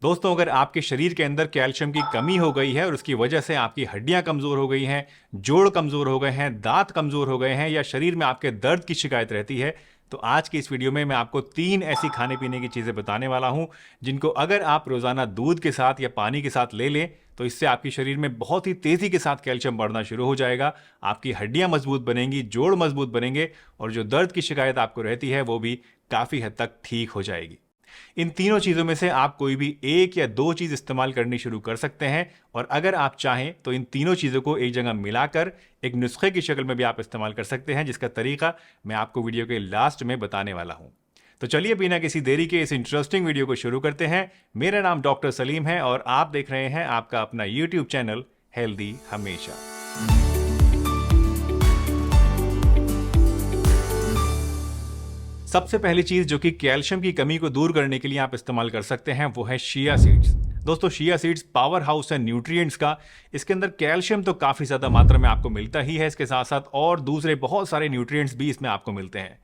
दोस्तों, अगर आपके शरीर के अंदर कैल्शियम की कमी हो गई है और उसकी वजह से आपकी हड्डियां कमजोर हो गई हैं, जोड़ कमजोर हो गए हैं, दांत कमजोर हो गए हैं या शरीर में आपके दर्द की शिकायत रहती है, तो आज की इस वीडियो में मैं आपको 3 ऐसी खाने पीने की चीजें बताने वाला हूं जिनको अगर आप रोजाना दूध के साथ या पानी के साथ ले लें तो इससे आपके शरीर में बहुत ही तेजी के साथ कैल्शियम बढ़ना शुरू हो जाएगा। आपकी हड्डियां मजबूत बनेंगी, जोड़ मजबूत बनेंगे और जो दर्द की शिकायत आपको रहती है वो भी काफी हद तक ठीक हो जाएगी। इन तीनों चीजों में से आप कोई भी एक या दो चीज इस्तेमाल करनी शुरू कर सकते हैं और अगर आप चाहें तो इन तीनों चीजों को एक जगह मिलाकर एक नुस्खे की शक्ल में भी आप इस्तेमाल कर सकते हैं, जिसका तरीका मैं आपको वीडियो के लास्ट में बताने वाला हूं। तो चलिए बिना किसी देरी के इस इंटरेस्टिंग वीडियो को शुरू करते हैं। मेरा नाम डॉक्टर सलीम है और आप देख रहे हैं आपका अपना यूट्यूब चैनल हेल्दी हमेशा। सबसे पहली चीज जो कि कैल्शियम की कमी को दूर करने के लिए आप इस्तेमाल कर सकते हैं वो है शिया सीड्स। दोस्तों, शिया सीड्स पावर हाउस है न्यूट्रिएंट्स का। इसके अंदर कैल्शियम तो काफी ज्यादा मात्रा में आपको मिलता ही है, इसके साथ साथ और दूसरे बहुत सारे न्यूट्रिएंट्स भी इसमें आपको मिलते हैं।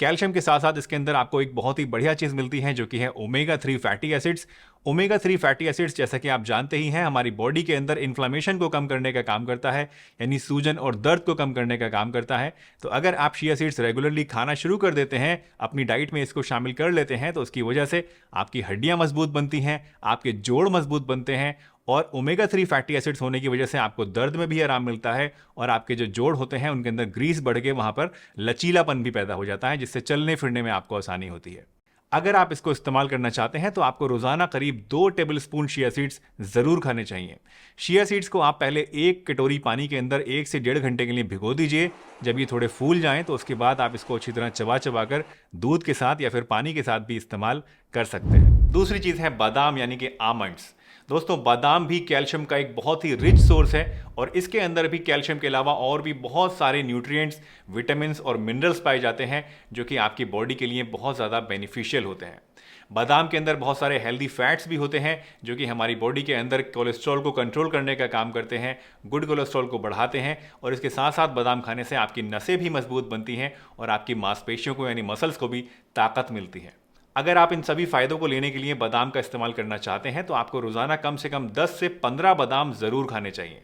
कैल्शियम के साथ साथ इसके अंदर आपको एक बहुत ही बढ़िया चीज मिलती है जो कि है omega 3 fatty acids. Omega 3 fatty acids, जैसा कि आप जानते ही हैं, हमारी बॉडी के अंदर इन्फ्लेमेशन को कम करने का काम करता है, यानी सूजन और दर्द को कम करने का काम करता है। तो अगर आप शिया सीड्स रेगुलरली खाना शुरू कर देते हैं, अपनी डाइट में इसको शामिल कर लेते हैं, तो उसकी वजह से आपकी हड्डियां मजबूत बनती हैं, आपके जोड़ मजबूत बनते हैं और ओमेगा 3 फैटी एसिड्स होने की वजह से आपको दर्द में भी आराम मिलता है और आपके जो जोड़ होते हैं उनके अंदर ग्रीस बढ़ के वहां पर लचीलापन भी पैदा हो जाता है, जिससे चलने फिरने में आपको आसानी होती है। अगर आप इसको इस्तेमाल करना चाहते हैं तो आपको रोजाना करीब 2 टेबल स्पून शिया सीड्स जरूर खाने चाहिए। शिया सीड्स को आप पहले 1 कटोरी पानी के अंदर 1 से 1.5 घंटे के लिए भिगो दीजिए। जब ये थोड़े फूल जाएं तो उसके बाद आप इसको अच्छी तरह चबा चबा कर दूध के साथ या फिर पानी के साथ भी इस्तेमाल कर सकते हैं। दूसरी चीज है बादाम यानी कि आमंड्स। दोस्तों, बादाम भी कैल्शियम का एक बहुत ही रिच सोर्स है और इसके अंदर भी कैल्शियम के अलावा और भी बहुत सारे न्यूट्रिएंट्स, विटामिन्स और मिनरल्स पाए जाते हैं जो कि आपकी बॉडी के लिए बहुत ज़्यादा बेनिफिशियल होते हैं। बादाम के अंदर बहुत सारे हेल्दी फैट्स भी होते हैं जो कि हमारी बॉडी के अंदर कोलेस्ट्रॉल को कंट्रोल करने का काम करते हैं, गुड कोलेस्ट्रॉल को बढ़ाते हैं और इसके साथ साथ बादाम खाने से आपकी नसें भी मजबूत बनती हैं और आपकी मांसपेशियों को यानी मसल्स को भी ताकत मिलती है। अगर आप इन सभी फायदों को लेने के लिए बादाम का इस्तेमाल करना चाहते हैं तो आपको रोजाना कम से कम 10 से 15 बादाम जरूर खाने चाहिए।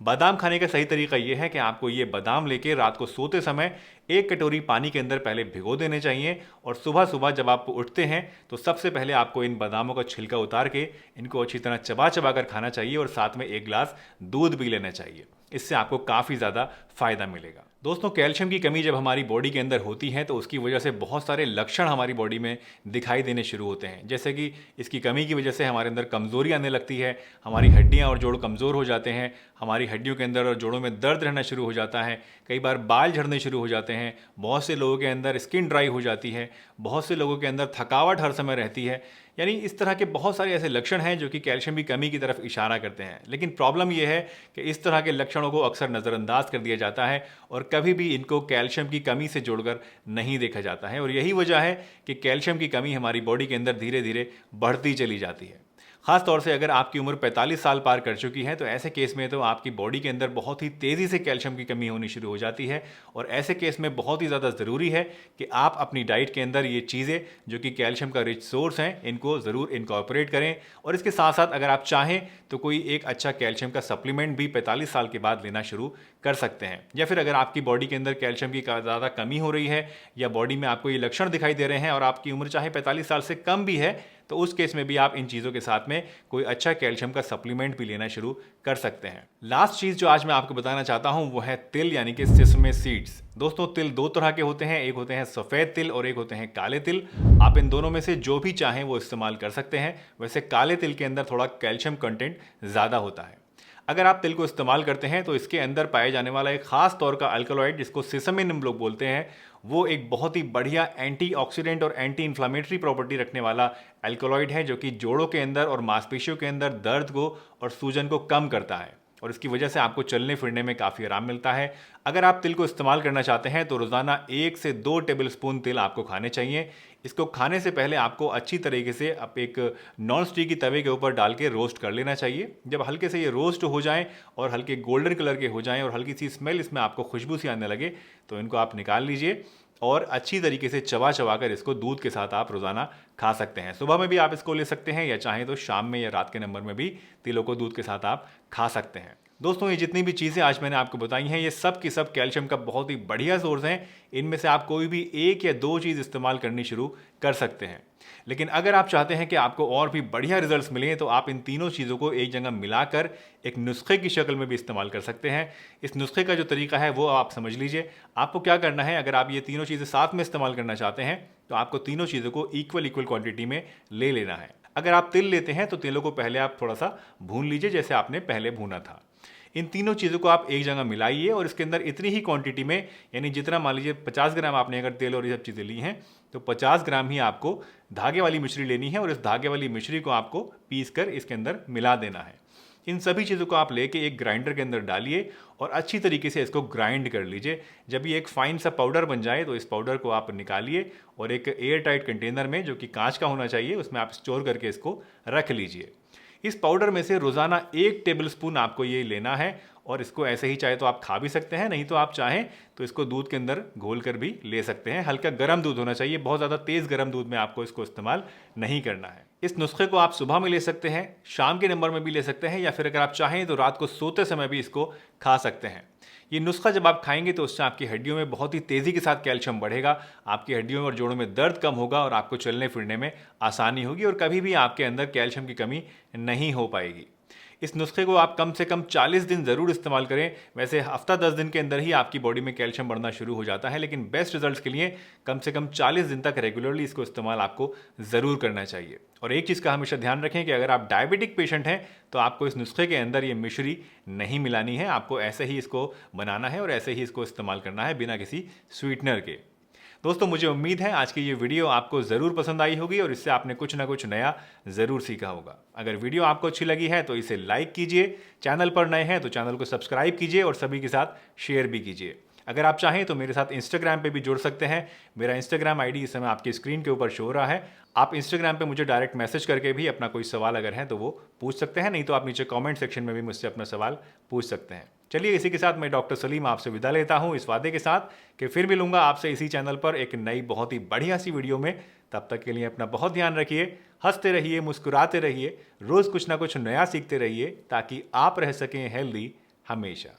बादाम खाने का सही तरीका यह है कि आपको ये बादाम लेके रात को सोते समय 1 कटोरी पानी के अंदर पहले भिगो देने चाहिए और सुबह सुबह जब आप उठते हैं तो सबसे पहले आपको इन बादामों का छिलका उतार के इनको अच्छी तरह चबा चबा कर खाना चाहिए और साथ में 1 गिलास दूध भी लेना चाहिए। इससे आपको काफ़ी ज़्यादा फायदा मिलेगा। दोस्तों, कैल्शियम की कमी जब हमारी बॉडी के अंदर होती है तो उसकी वजह से बहुत सारे लक्षण हमारी बॉडी में दिखाई देने शुरू होते हैं, जैसे कि इसकी कमी की वजह से हमारे अंदर कमजोरी आने लगती है, हमारी हड्डियां और जोड़ कमज़ोर हो जाते हैं, हमारी हड्डियों के अंदर और जोड़ों में दर्द रहना शुरू हो जाता है, कई बार बाल झड़ने शुरू हो जाते हैं, बहुत से लोगों के अंदर स्किन ड्राई हो जाती है, बहुत से लोगों के अंदर थकावट हर समय रहती है। यानी इस तरह के बहुत सारे ऐसे लक्षण हैं जो कि कैल्शियम की कमी की तरफ इशारा करते हैं। लेकिन प्रॉब्लम यह है कि इस तरह के लक्षणों को अक्सर नज़रअंदाज कर दिया जाता है और कभी भी इनको कैल्शियम की कमी से जोड़कर नहीं देखा जाता है और यही वजह है कि कैल्शियम की कमी हमारी बॉडी के अंदर धीरे धीरे बढ़ती चली जाती है। खास तौर से अगर आपकी उम्र 45 साल पार कर चुकी है तो ऐसे केस में तो आपकी बॉडी के अंदर बहुत ही तेज़ी से कैल्शियम की कमी होनी शुरू हो जाती है और ऐसे केस में बहुत ही ज़्यादा ज़रूरी है कि आप अपनी डाइट के अंदर ये चीज़ें जो कि कैल्शियम का रिच सोर्स हैं इनको ज़रूर इनकॉर्पोरेट करें और इसके साथ साथ अगर आप चाहें तो कोई एक अच्छा कैल्शियम का सप्लीमेंट भी 45 साल के बाद लेना शुरू कर सकते हैं। या फिर अगर आपकी बॉडी के अंदर कैल्शियम की ज़्यादा कमी हो रही है या बॉडी में आपको ये लक्षण दिखाई दे रहे हैं और आपकी उम्र चाहे 45 साल से कम भी है तो उस केस में भी आप इन चीज़ों के साथ में कोई अच्छा कैल्शियम का सप्लीमेंट भी लेना शुरू कर सकते हैं। लास्ट चीज़ जो आज मैं आपको बताना चाहता हूं वो है तिल यानी कि सेसमे सीड्स। दोस्तों, तिल 2 तरह के होते हैं, एक होते हैं सफ़ेद तिल और एक होते हैं काले तिल। आप इन दोनों में से जो भी चाहें वो इस्तेमाल कर सकते हैं। वैसे काले तिल के अंदर थोड़ा कैल्शियम कंटेंट ज़्यादा होता है। अगर आप तिल को इस्तेमाल करते हैं तो इसके अंदर पाए जाने वाला एक खास तौर का अल्कलॉइड जिसको सेसमिन हम लोग बोलते हैं, वो एक बहुत ही बढ़िया एंटीऑक्सीडेंट और एंटी इन्फ्लामेटरी प्रॉपर्टी रखने वाला अल्कलॉइड है जो कि जोड़ों के अंदर और मांसपेशियों के अंदर दर्द को और सूजन को कम करता है और इसकी वजह से आपको चलने फिरने में काफ़ी आराम मिलता है। अगर आप तिल को इस्तेमाल करना चाहते हैं तो रोज़ाना 1 से 2 टेबल स्पून तिल आपको खाने चाहिए। इसको खाने से पहले आपको अच्छी तरीके से आप एक नॉन स्टिक की तवे के ऊपर डाल के रोस्ट कर लेना चाहिए। जब हल्के से ये रोस्ट हो जाएं और हल्के गोल्डन कलर के हो जाएं और हल्की सी स्मेल इसमें आपको खुशबू सी आने लगे तो इनको आप निकाल लीजिए। और अच्छी तरीके से चबा चबा कर इसको दूध के साथ आप रोजाना खा सकते हैं। सुबह में भी आप इसको ले सकते हैं या चाहें तो शाम में या रात के नंबर में भी तिलों को दूध के साथ आप खा सकते हैं। दोस्तों, ये जितनी भी चीज़ें आज मैंने आपको बताई हैं, ये सब की सब कैल्शियम का बहुत ही बढ़िया सोर्स हैं। इनमें से आप कोई भी एक या दो चीज़ इस्तेमाल करनी शुरू कर सकते हैं। लेकिन अगर आप चाहते हैं कि आपको और भी बढ़िया रिजल्ट्स मिलें तो आप इन तीनों चीज़ों को एक जगह मिलाकर एक नुस्खे की शक्ल में भी इस्तेमाल कर सकते हैं। इस नुस्खे का जो तरीका है वो आप समझ लीजिए। आपको क्या करना है, अगर आप ये तीनों चीज़ें साथ में इस्तेमाल करना चाहते हैं तो आपको तीनों चीज़ों को इक्वल क्वांटिटी में ले लेना है। अगर आप तिल लेते हैं तो तिलों को पहले आप थोड़ा सा भून लीजिए जैसे आपने पहले भूना था। इन तीनों चीज़ों को आप एक जगह मिलाइए और इसके अंदर इतनी ही क्वांटिटी में, यानी जितना मान लीजिए 50 ग्राम आपने अगर तेल और ये सब चीज़ें ली हैं तो 50 ग्राम ही आपको धागे वाली मिश्री लेनी है और इस धागे वाली मिश्री को आपको पीस कर इसके अंदर मिला देना है। इन सभी चीज़ों को आप लेके एक ग्राइंडर के अंदर डालिए और अच्छी तरीके से इसको ग्राइंड कर लीजिए। जब ये एक फाइन सा पाउडर बन जाए तो इस पाउडर को आप निकालिए और एक एयर टाइट कंटेनर में, जो कि कांच का होना चाहिए, उसमें आप स्टोर करके इसको रख लीजिए। इस पाउडर में से रोज़ाना 1 टेबलस्पून आपको ये लेना है और इसको ऐसे ही चाहे तो आप खा भी सकते हैं, नहीं तो आप चाहें तो इसको दूध के अंदर घोल कर भी ले सकते हैं। हल्का गर्म दूध होना चाहिए, बहुत ज़्यादा तेज़ गर्म दूध में आपको इसको इस्तेमाल नहीं करना है। इस नुस्खे को आप सुबह में ले सकते हैं, शाम के नंबर में भी ले सकते हैं, या फिर अगर आप चाहें तो रात को सोते समय भी इसको खा सकते हैं। ये नुस्खा जब आप खाएंगे तो उससे आपकी हड्डियों में बहुत ही तेज़ी के साथ कैल्शियम बढ़ेगा, आपकी हड्डियों और जोड़ों में दर्द कम होगा और आपको चलने फिरने में आसानी होगी और कभी भी आपके अंदर कैल्शियम की कमी नहीं हो पाएगी। इस नुस्खे को आप कम से कम 40 दिन ज़रूर इस्तेमाल करें। वैसे हफ्ता 10 दिन के अंदर ही आपकी बॉडी में कैल्शियम बढ़ना शुरू हो जाता है, लेकिन बेस्ट रिजल्ट्स के लिए कम से कम 40 दिन तक रेगुलरली इसको इस्तेमाल आपको ज़रूर करना चाहिए। और एक चीज़ का हमेशा ध्यान रखें कि अगर आप डायबिटिक पेशेंट हैं तो आपको इस नुस्खे के अंदर ये मिश्री नहीं मिलानी है, आपको ऐसे ही इसको बनाना है और ऐसे ही इसको इस्तेमाल करना है बिना किसी स्वीटनर के। दोस्तों, मुझे उम्मीद है आज की ये वीडियो आपको ज़रूर पसंद आई होगी और इससे आपने कुछ ना कुछ नया ज़रूर सीखा होगा। अगर वीडियो आपको अच्छी लगी है तो इसे लाइक कीजिए, चैनल पर नए हैं तो चैनल को सब्सक्राइब कीजिए और सभी के साथ शेयर भी कीजिए। अगर आप चाहें तो मेरे साथ इंस्टाग्राम पे भी जुड़ सकते हैं। मेरा इंस्टाग्राम आईडी इस समय आपकी स्क्रीन के ऊपर शो हो रहा है। आप इंस्टाग्राम पे मुझे डायरेक्ट मैसेज करके भी अपना कोई सवाल अगर है तो वो पूछ सकते हैं, नहीं तो आप नीचे कमेंट सेक्शन में भी मुझसे अपना सवाल पूछ सकते हैं। चलिए, इसी के साथ मैं डॉक्टर सलीम आपसे विदा लेता हूँ, इस वादे के साथ कि फिर मिलूंगा आपसे इसी चैनल पर एक नई बहुत ही बढ़िया सी वीडियो में। तब तक के लिए अपना बहुत ध्यान रखिए, हंसते रहिए, मुस्कुराते रहिए, रोज़ कुछ ना कुछ नया सीखते रहिए ताकि आप रह सकें हेल्दी हमेशा।